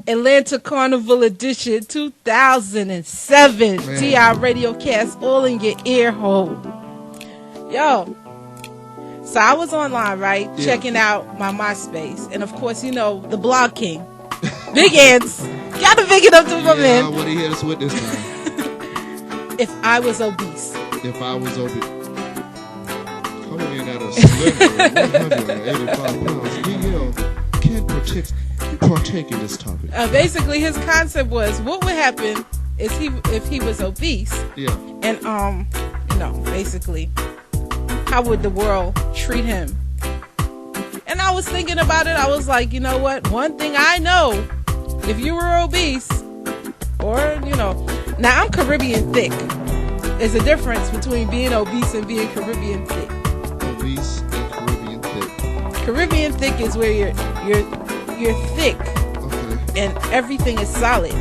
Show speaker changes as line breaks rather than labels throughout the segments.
Atlanta Carnival Edition 2007. D.I RadioCast all in your ear hole. Yo. So I was online, right? Yeah. Checking out my MySpace. And of course, you know, the blog king. Big Ants. Gotta pick it up to my man.
I want to hear this with this time.
If I was obese.
If I was obese. Coming in at a slender 185 pounds, D.Yale can't partake in this topic.
Basically, his concept was, what would happen is if he was obese?
Yeah.
And, you know, basically, how would the world treat him? And I was thinking about it. I was like, you know what? One thing I know, if you were obese, or, you know, now I'm Caribbean thick. There's a difference between being obese and being Caribbean thick.
Obese and Caribbean thick.
Caribbean thick is where you're thick,
okay,
and everything is solid.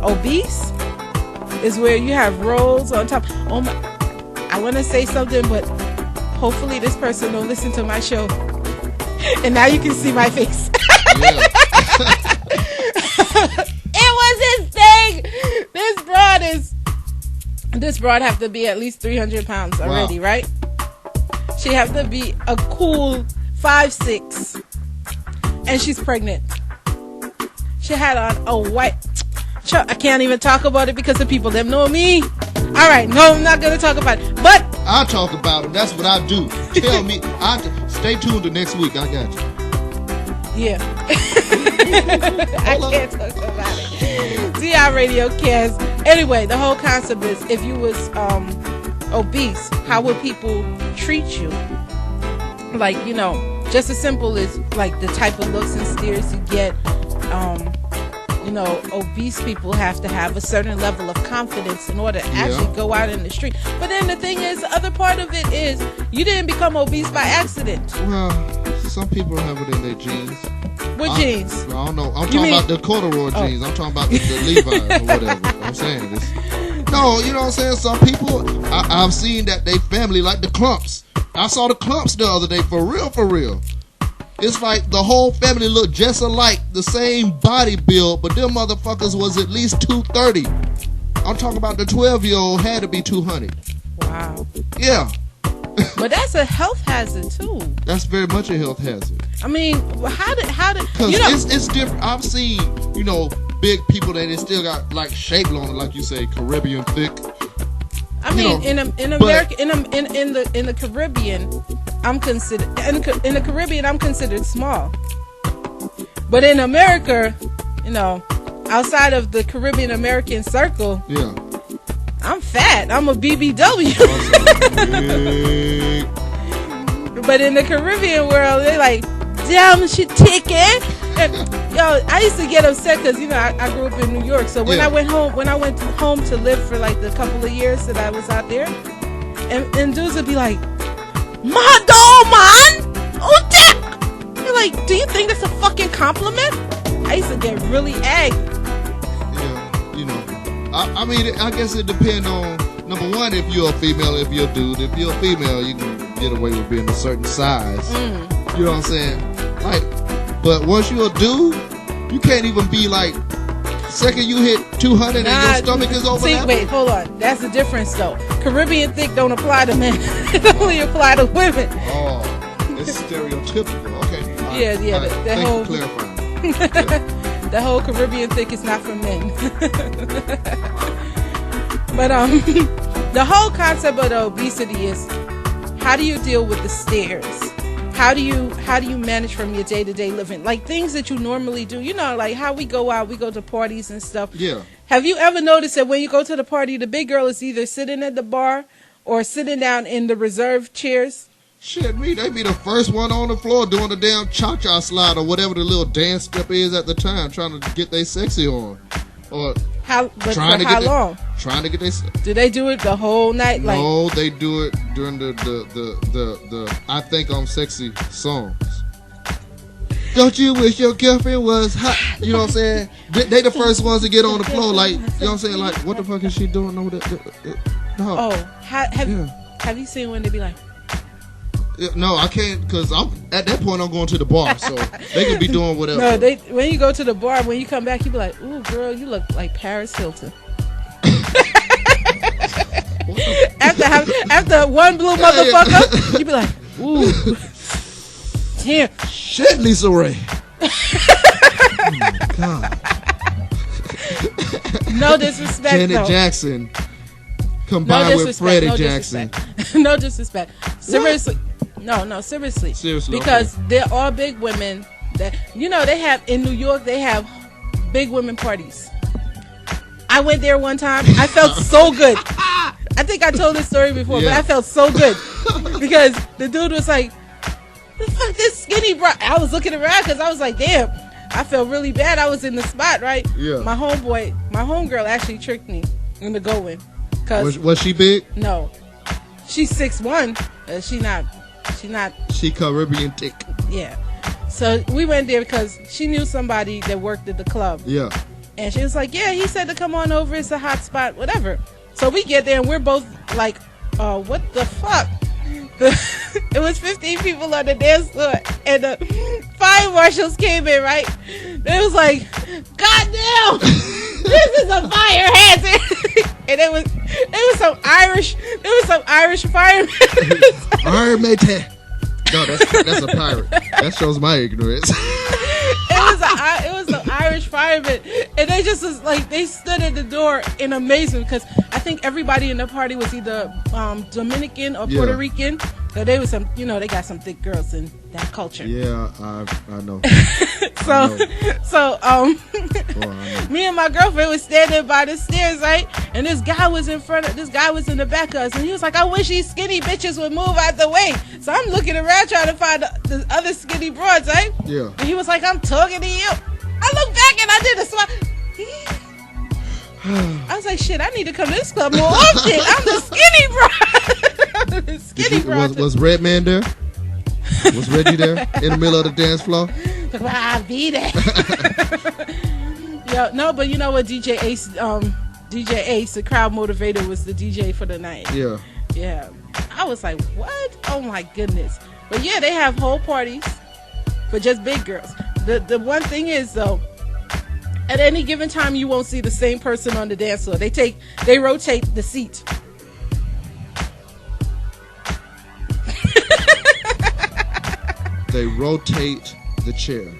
Obese is where you have rolls on top. Oh my! I want to say something, but hopefully this person don't listen to my show. And now you can see my face.
Yeah.
It was his thing. This broad have to be at least 300 pounds already, wow, right? She have to be a cool 5'6", and she's pregnant. She had on a white. I can't even talk about it because the people them know me. All right, no, I'm not gonna talk about it. But
I'll talk about it. That's what I do. Tell me. Stay tuned to next week. I got you.
Yeah. I can't talk about it. D.I RadioCast. Anyway, the whole concept is, if you was obese, how would people treat you? Like, you know, just as simple as like the type of looks and stares you get. You know, obese people have to have a certain level of confidence in order to actually go out in the street. But then the thing is, the other part of it is, you didn't become obese by accident.
Well, some people have it in their genes.
What jeans?
I don't know. I'm talking about the corduroy jeans. I'm talking about the Levi's or whatever. I'm saying this. No, you know what I'm saying? Some people, I've seen that they family like the Clumps. I saw the Clumps the other day, for real, for real. It's like the whole family looked just alike, the same body build, but them motherfuckers was at least 230. I'm talking about the 12-year-old had to be 200.
Wow.
Yeah.
But that's a health hazard too.
That's very much a health hazard.
I mean, how did
Because
you know,
it's different. I've seen, you know, big people that they still got like shape on it, like you say, Caribbean thick.
I mean, in America, in the Caribbean, I'm considered in the Caribbean I'm considered small. But in America, you know, outside of the Caribbean American circle,
yeah,
I'm fat. I'm a BBW. But in the Caribbean world, they're like, damn, she ticking. And, yo, I used to get upset because, you know, I grew up in New York. So when I went home to live for like the couple of years that I was out there, and dudes would be like, my dog, man, oh dick. You're like, do you think that's a fucking compliment? I used to get really angry.
Yeah, you know, I mean, I guess it depends on, number one, if you're a female, if you're a dude. If you're a female, you can get away with being a certain size. You know what I'm saying? Like, but once you're a dude, you can't even be like, second you hit 200 and your stomach is over.
See, wait, hold on. That's the difference, though. Caribbean thick don't apply to men. It only apply to women.
Oh, it's stereotypical. Okay.
Yeah.
Thank you for clarifying.
The whole Caribbean thick is not for men. But the whole concept of the obesity is, how do you deal with the stares? How do you manage from your day-to-day living? Like things that you normally do. You know, like how we go out, we go to parties and stuff.
Yeah.
Have you ever noticed that when you go to the party, the big girl is either sitting at the bar or sitting down in the reserved chairs?
Shit, they be the first one on the floor doing the damn cha-cha slide or whatever the little dance step is at the time, trying to get they sexy on. Or
how long?
Trying to get they.
Do they do it the whole night?
No, they do it during the I Think I'm Sexy songs. Don't you wish your girlfriend was hot? You know what I'm saying? They the first ones to get on the floor. Like, you know what I'm saying? Like, what the fuck is she doing over there? No.
Oh, have you seen when they be like?
No, I can't, because I'm at that point I'm going to the bar, so they could be doing whatever.
No, when you go to the bar, when you come back, you be like, "Ooh, girl, you look like Paris Hilton." after one blue motherfucker, you be like, "Ooh, damn,
shit, Lisa Ray." Oh my God.
No disrespect,
Janet Jackson combined with Freddie Jackson.
No disrespect. Seriously. No, seriously. Because they're all big women that, they have, in New York, they have big women parties. I went there one time. I felt so good. I think I told this story before, but I felt so good. Because the dude was like, the fuck this skinny bro. I was looking around because I was like, damn. I felt really bad. I was in the spot, right? Yeah. My homegirl actually tricked me into going.
Was she big?
No. She's 6'1". She
Caribbean thick.
Yeah. So we went there because she knew somebody that worked at the club.
Yeah.
And she was like, yeah, he said to come on over. It's a hot spot, whatever. So we get there and we're both like, what the fuck? It was 15 people on the dance floor, and the fire marshals came in, right? It was like, goddamn, this is a fire hazard. And there was some Irish firemen.
Iron mate. No, that's a pirate. That shows my ignorance.
It was some Irish firemen, and they just was like, they stood at the door in amazement because I think everybody in the party was either Dominican or Puerto Rican. So they was they got some thick girls in that culture.
Yeah, I know.
Me and my girlfriend was standing by the stairs, right? And this guy was in the back of us, and he was like, I wish these skinny bitches would move out the way. So I'm looking around trying to find the other skinny broads, right?
Yeah.
And he was like, I'm talking to you. I looked back and I did a swap. I was like, shit, I need to come to this club more often. I'm the skinny broad.
Was Redman there? Was Reggie there in the middle of the dance floor?
I'll be there. No, but you know what? DJ Ace, the crowd motivator, was the DJ for the night. Yeah. I was like, what? Oh my goodness. But yeah, they have whole parties for just big girls. The one thing is though, at any given time, you won't see the same person on the dance floor. They rotate the seat.
They rotate the chair.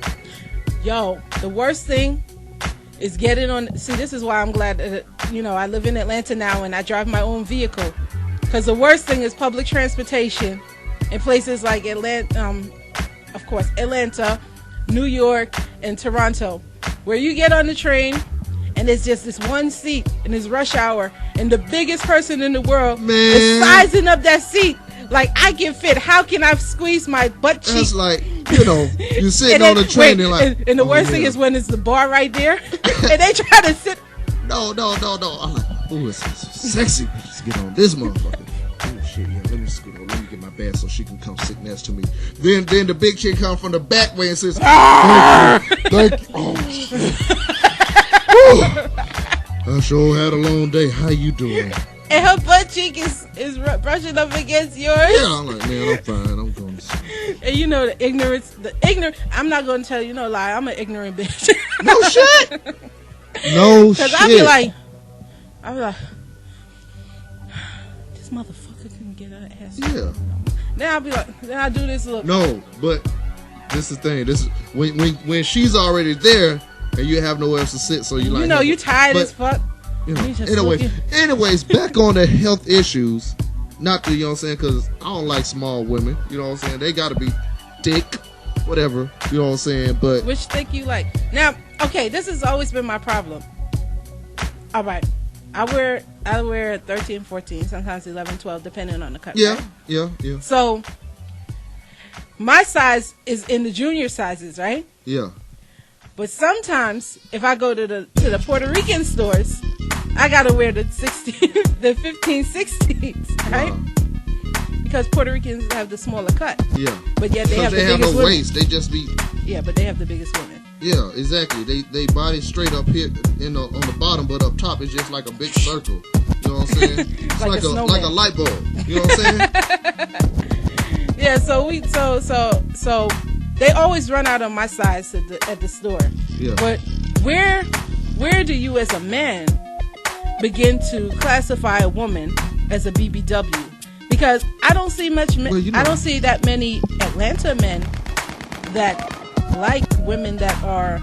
Yo, the worst thing is getting on. See, this is why I'm glad that, I live in Atlanta now and I drive my own vehicle. Because the worst thing is public transportation in places like Atlanta, New York, and Toronto, where you get on the train and it's just this one seat and it's rush hour and the biggest person in the world is sizing up that seat like I can fit. How can I squeeze my butt cheek?
It's like, you sitting on the train and like.
And the worst thing is when it's the bar right there and they try to sit.
No. I'm like, ooh, it's sexy. Let's get on this motherfucker. Oh shit, yeah. Let me scoot on. Let me get my bag so she can come sit next to me. Then the big chick comes from the back way and says, "Thank you." Oh shit. I sure had a long day. How you doing?
And her butt cheek is brushing up against yours.
Yeah, I'm like, man, I'm fine. I'm going to sleep.
And the ignorant. I'm not going to tell you no lie. I'm an ignorant bitch.
No shit. No shit.
Because I'll be like, this motherfucker can get her ass.
Yeah.
Then I'll be like, then I do this look.
No, but this is the thing. This is when she's already there and you have nowhere else to sit, so you like.
You tired as fuck.
Anyways, back on the health issues. Not to, because I don't like small women. You know what I'm saying? They got to be thick, whatever. You know what I'm saying? But
which thick you like? Now, okay, this has always been my problem. All right. I wear 13, 14, sometimes 11, 12, depending on the cut.
Yeah,
right?
yeah.
So, my size is in the junior sizes, right?
Yeah. But
sometimes, if I go to the Puerto Rican stores, I gotta wear the 15, 16s, right? Because Puerto Ricans have the smaller cut.
Yeah.
But yet they have the biggest women.
No waist. They just be.
Yeah, but they have the biggest women.
Yeah, exactly. They body straight up here on the bottom, but up top it's just like a big circle. You know what I'm saying? It's like a light bulb. You know what I'm saying?
Yeah, so they always run out on my size at the store.
Yeah.
But where do you as a man begin to classify a woman as a BBW? Because I don't see much I don't see that many Atlanta men that like women that are,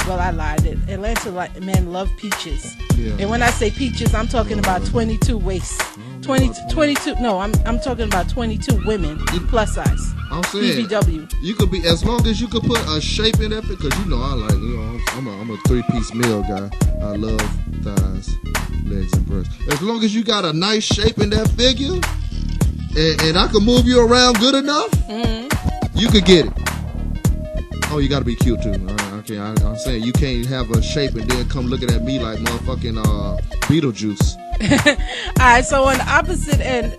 well, I lied. Atlanta men love peaches.
Yeah.
And when I say peaches, I'm talking about 22 waists. 22. No, I'm talking about 22 women plus size.
I'm saying
BBW.
You could be, as long as you could put a shape in that, because I like, I'm a 3-piece meal guy. I love thighs, legs, and breasts. As long as you got a nice shape in that figure, and I can move you around good enough, you could get it. Oh, you gotta be cute too. Okay, I'm saying you can't have a shape and then come looking at me like motherfucking Beetlejuice.
Alright, so on the opposite end,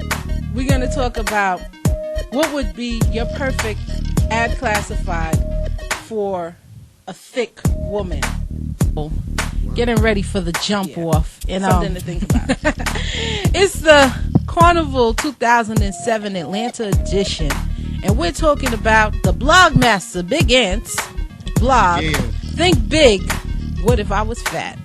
we're gonna talk about what would be your perfect ad classified for a thick woman. Getting ready for the jump off. And something to think about. It's the Carnival 2007 Atlanta edition. And we're talking about the blog master, Big Ant's blog. Yeah. Think big. What if I was fat?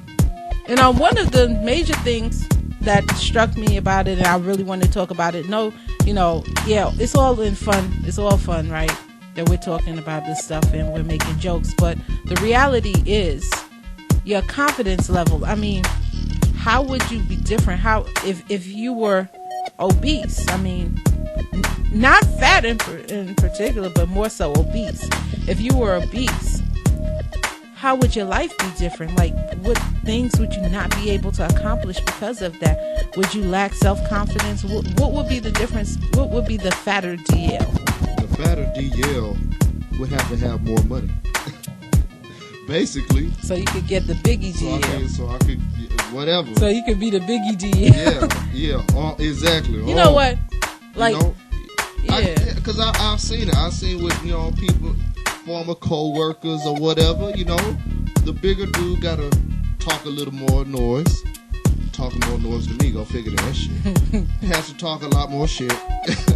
And one of the major things that struck me about it, and I really want to talk about it. It's all in fun. It's all fun, right? That we're talking about this stuff and we're making jokes. But the reality is your confidence level. I mean, how would you be different? How if you were obese? I mean, not fat in particular, but more so obese. If you were obese, how would your life be different? Like, what things would you not be able to accomplish because of that? Would you lack self-confidence? What would be the difference? What would be the fatter D.Yale?
The fatter D.Yale would have to have more money. Basically.
So you could get the biggie D.Yale.
So I could, whatever.
So you could be the biggie D.Yale.
Yeah. Exactly.
You know what? Like,
because I've seen it. I've seen with, people, former co-workers or whatever, the bigger dude gotta talk a little more noise. Talking more noise to me, go figure that shit. Has to talk a lot more shit.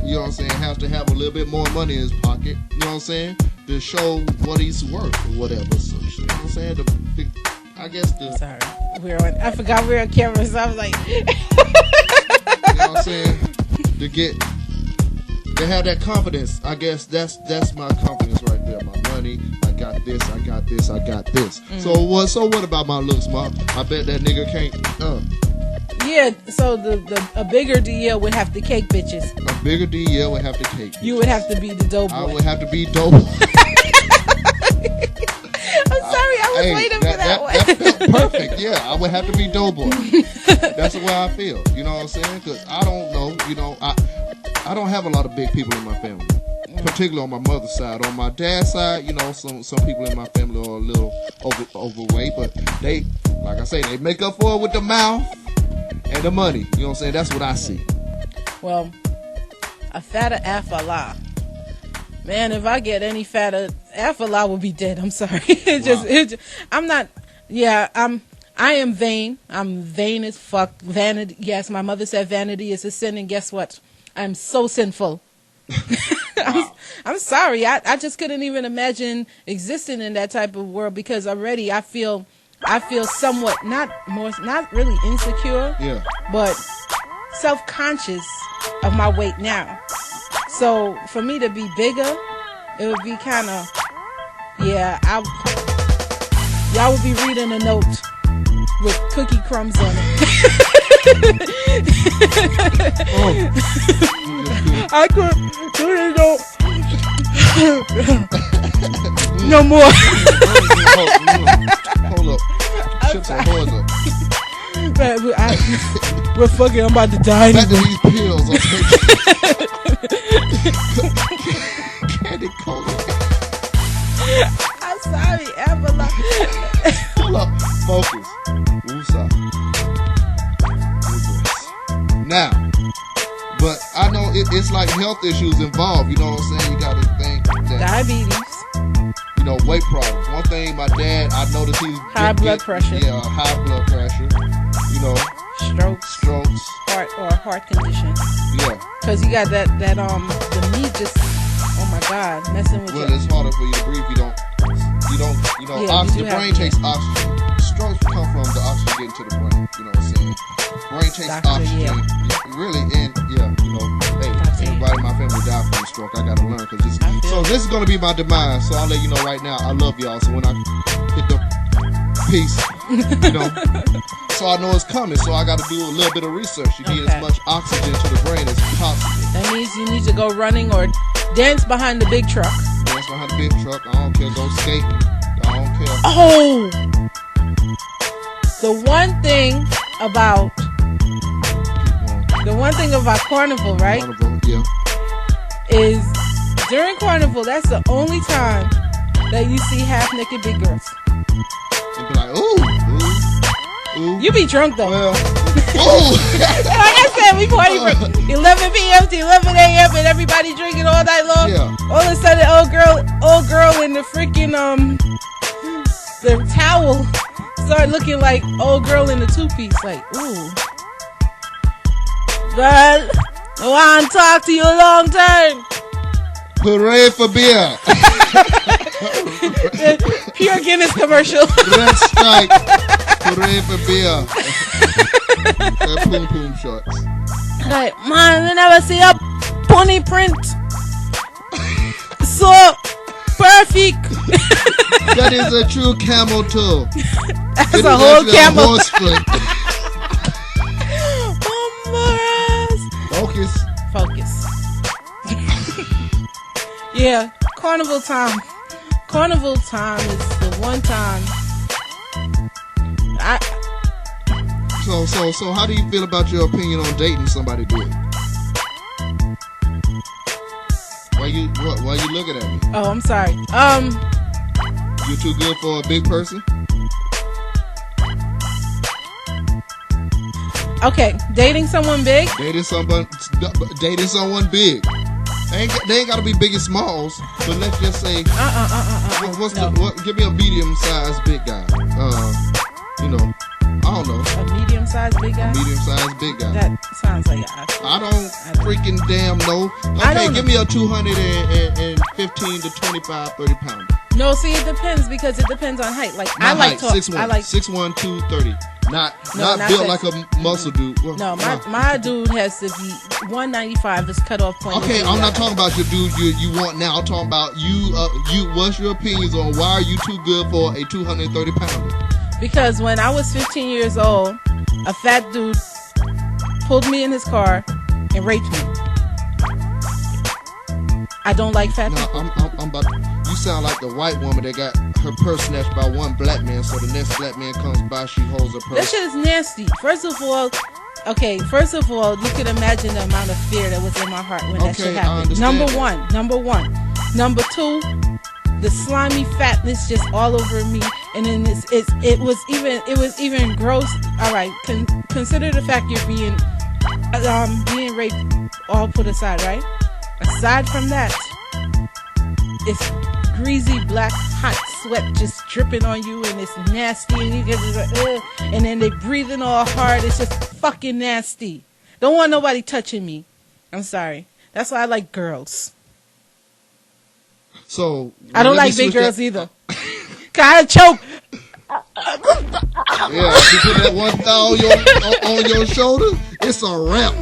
You know what I'm saying? Has to have a little bit more money in his pocket. You know what I'm saying? To show what he's worth or whatever. So, you know what I'm saying?
Sorry. I forgot we're on camera, so I was like.
You know what I'm saying? To have that confidence, I guess that's my confidence right there. My money, I got this. So what about my looks, Mom? I bet that nigga can't.
Yeah, so a bigger D.Yale would have to cake bitches.
A bigger D.Yale would have to cake bitches.
You would have to be the dope boy.
I would have to be dope boy.
I'm sorry, I was waiting for that one.
That felt perfect. Yeah, I would have to be dope boy. That's the way I feel. You know what I'm saying? Because I don't know. I don't have a lot of big people in my family, particularly on my mother's side. On my dad's side, some people in my family are a little overweight, but they, like I say, they make up for it with the mouth and the money. You know what I'm saying? That's what I see. Well,
a fatter Allah. Man, if I get any fatter, Allah will be dead. I'm sorry. I'm not. Yeah, I am vain. I'm vain as fuck. Vanity. Yes, my mother said vanity is a sin, and guess what? I'm so sinful. I'm sorry. I just couldn't even imagine existing in that type of world because already I feel somewhat not really insecure, but self-conscious of my weight now. So for me to be bigger, it would be kind of y'all would be reading a note with cookie crumbs on it. I could no more.
Hold up. Chips are horns up.
We're fucking. I'm about to die.
Back to these pills. Candy cola.
I'm sorry, Evelyn.
Hold up. Focus. Woosah. Now, but I know it's like health issues involved. You know what I'm saying? You got to think that
diabetes.
Weight problems. One thing, my dad, I noticed he's
high blood pressure.
Yeah, high blood pressure.
strokes, heart condition.
Yeah.
Because you got that the knee just, oh my God, messing with you.
Well, it's harder for you to breathe. The brain takes oxygen. Strokes come from the oxygen getting to the brain. You know what I'm saying? Brain takes oxygen. Yeah. Really, and hey, everybody in my family died from a stroke. I gotta learn because this is gonna be my demise. So I'll let you know right now. I love y'all. So when I hit the piece, so I know it's coming. So I gotta do a little bit of research. You need as much oxygen to the brain as possible.
That means you need to go running or dance behind the big truck.
Dance behind the big truck. I don't care. Go skating. I don't care.
Oh, the one thing about Carnival, right?
Carnival, yeah.
Is during Carnival, that's the only time that you see half-naked big girls.
And be like, ooh.
You be drunk though.
Well, ooh.
Like I said, we party from 11 p.m. to 11 a.m. and everybody drinking all night long.
Yeah.
All of a sudden, old girl in the freaking the towel started looking like old girl in the two-piece. Like, ooh. Girl, I want to talk to you a long time.
Hooray for beer.
Pure Guinness commercial.
Red Stripe. Hooray for beer. Poom poom shorts.
Like, man, I never see a pony print so perfect.
That is a true camel toe.
That's a whole camel.
Horse foot. Focus.
Yeah, Carnival time. Carnival time is the one time.
So how do you feel about your opinion on dating somebody good? Why you looking at me?
Oh, I'm sorry.
You too good for a big person?
Okay, dating someone big?
Dating someone big. They ain't gotta be big and smalls, but let's just say give me a medium-sized big guy. I don't know.
A medium-sized big guy?
Medium-sized big guy.
That sounds like
I don't freaking damn know. Okay, give me a 215 to 25, 30 pounder.
No, see, it depends because it depends on height. Like
my
I like
height, 6'1", 230. Not built like a muscle dude. Well,
no, my dude has to be 195 is cutoff point.
Okay, I'm not talking about your dude you want now. I'm talking about you. What's your opinions on why are you too good for a 230 pounder?
Because when I was 15 years old, a fat dude pulled me in his car and raped me. I don't like fat people.
I'm about. You sound like the white woman that got her purse snatched by one black man. So the next black man comes by, she holds her purse.
That shit is nasty. First of all, you can imagine the amount of fear that was in my heart when that shit happened. Number one. Number two, the slimy fatness just all over me, and then it was even gross. All right, consider the fact you're being raped. All put aside, right? Aside from that, it's greasy black hot sweat just dripping on you, and it's nasty, and you get and then they breathing all hard. It's just fucking nasty. Don't want nobody touching me. I'm sorry. That's why I like girls.
So
I don't like big girls either. Gotta choke.
Yeah, if you put that one thigh on your shoulder, it's a wrap.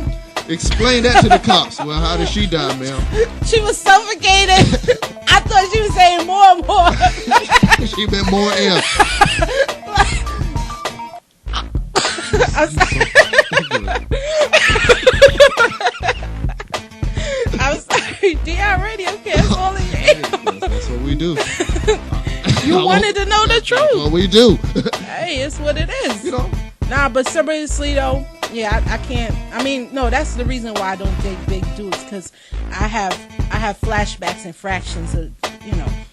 Explain that to the cops. Well, how did she die, ma'am?
She was suffocated. I thought she was saying more and more.
She meant more air.
I'm sorry. D.I RadioCast all in your ear.
That's what we do.
You wanted to know the truth.
That's what we do.
Hey, it's what it is.
You know.
Nah, but seriously though, yeah, I can't. I mean, no, that's the reason why I don't date big dudes, because I have flashbacks and fractions of,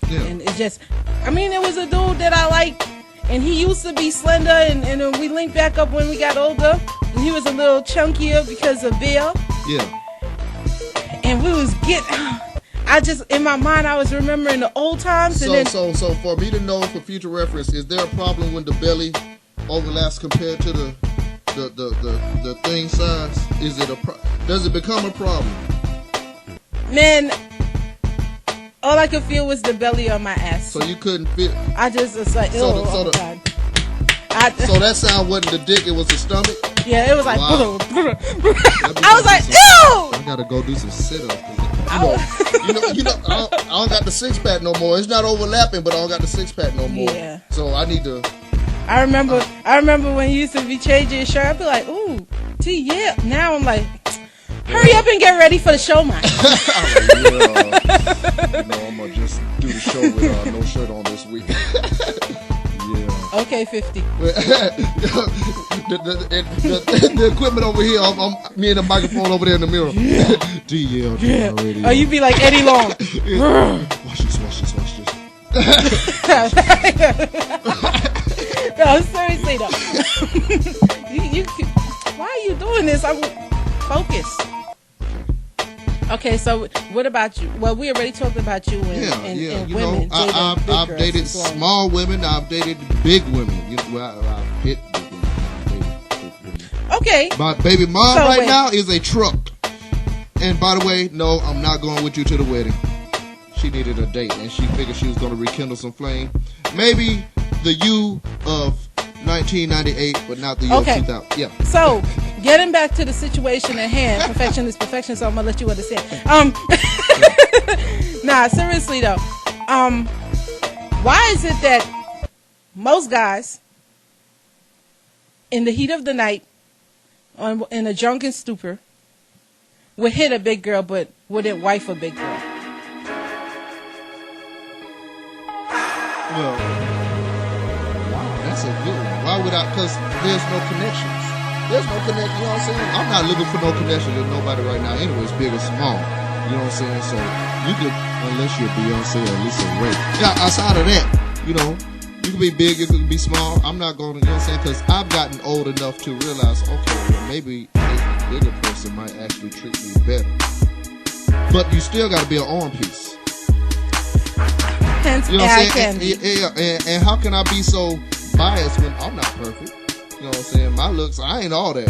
Yeah.
And it's just, I mean, it was a dude that I liked, and he used to be slender, and we linked back up when we got older, and he was a little chunkier because of Bill.
Yeah.
And we was in my mind, I was remembering the old times.
So for me to know for future reference, is there a problem when the belly overlaps compared to the the thing size? Does it become a problem?
Man, all I could feel was the belly on my ass.
So you couldn't fit.
I just was like, oh God.
So that sound wasn't the dick, it was the stomach?
Yeah, it was like,
wow.
I was like, ew!
I gotta go do some sit-ups. You know, I don't got the six-pack no more. It's not overlapping, but I don't got the six-pack no more.
Yeah.
So I need to.
I remember when you used to be changing your shirt, I'd be like, ooh, yeah. Now I'm like, hurry up and get ready for the show, man.
I'm gonna just do the show with no shirt on this week. Yeah.
Okay, 50.
The equipment over here, me and the microphone over there in the mirror. D.Yale,
yeah.
Radio.
Oh, you be like Eddie Long.
Watch this.
No, seriously though. you why are you doing this? I'm focused. Okay, so what about you? Well, we already talked about you and
you
women.
know, I've dated small women. I've dated big women. I've hit big women.
Okay.
My baby mom now is a truck. And by the way, no, I'm not going with you to the wedding. She needed a date, and she figured she was going to rekindle some flame. Maybe the you of 1998, but not the you of 2000. Yeah.
So, getting back to the situation at hand, perfection is perfection, so I'm going to let you understand. Nah, seriously though. Why is it that most guys, in the heat of the night, in a drunken stupor, would hit a big girl, but wouldn't wife a big girl?
Well, wow, that's a good one. Why would I? Because there's no connections. There's no connection, you know what I'm saying? I'm not looking for no connection with nobody right now anyways, big or small. You know what I'm saying? So, you could, unless you're Beyonce or Lisa Ray. Yeah, outside of that, you know, you could be big, you could be small. I'm not going to, you know what I'm saying? Because I've gotten old enough to realize, okay, well, maybe a bigger person might actually treat me better. But you still got to be an arm piece.
Hence,
you know what I'm saying? And how can I be so biased when I'm not perfect? You know what I'm saying? My looks, I ain't all that.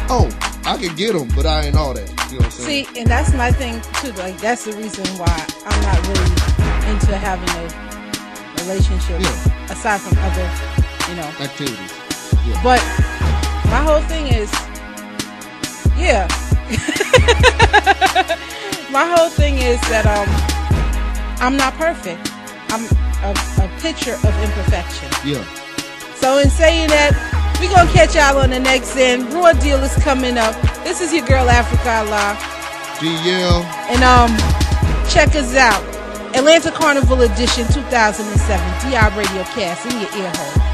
Oh, I can get them, but I ain't all that. You know what I'm saying?
See, and that's my thing too. Like, that's the reason why I'm not really into having a relationship aside from other, you know,
activities.
Yeah. But my whole thing is, my whole thing is that I'm not perfect. I'm a picture of imperfection.
Yeah.
So in saying that, we're going to catch y'all on the next end. Raw Deal is coming up. This is your girl, Africa Allah.
D.Yale.
And check us out. Atlanta Carnival Edition 2007. D.I RadioCast in your ear hole.